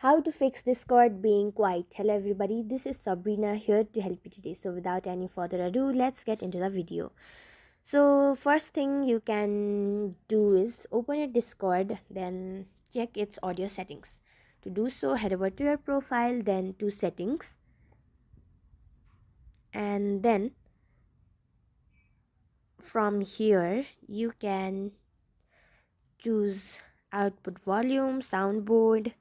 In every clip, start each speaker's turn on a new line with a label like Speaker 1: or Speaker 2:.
Speaker 1: how to fix Discord being quiet. Hello everybody, this is Sabrina here to help you today. So without any further ado, let's get into the video. So first thing you can do is open your Discord, then check its audio settings. To do so, head over to your profile, then to settings, and then from here you can choose output volume, soundboard,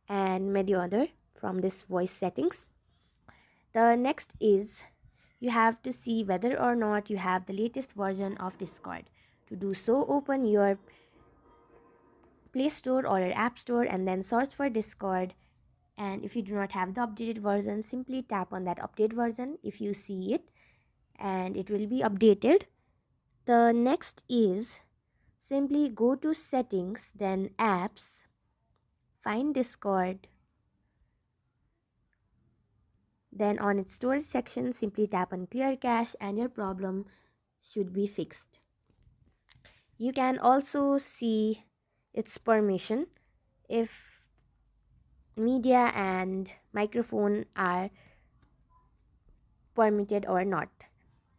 Speaker 1: and many other from this voice settings. The next is you have to see whether or not you have the latest version of Discord. To do so, open your Play Store or your App Store and then search for Discord. And if you do not have the updated version, simply tap on that update version if you see it, and it will be updated. The next is simply go to settings, then apps, find Discord. Then on its storage section, simply tap on clear cache and your problem should be fixed. You can also see its permission, if media and microphone are permitted or not.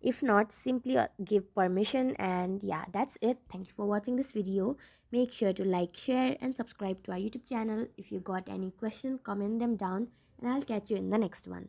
Speaker 1: If not, simply give permission, and yeah, that's it. Thank you for watching this video. Make sure to like, share and subscribe to our YouTube channel. If you got any question, comment them down and I'll catch you in the next one.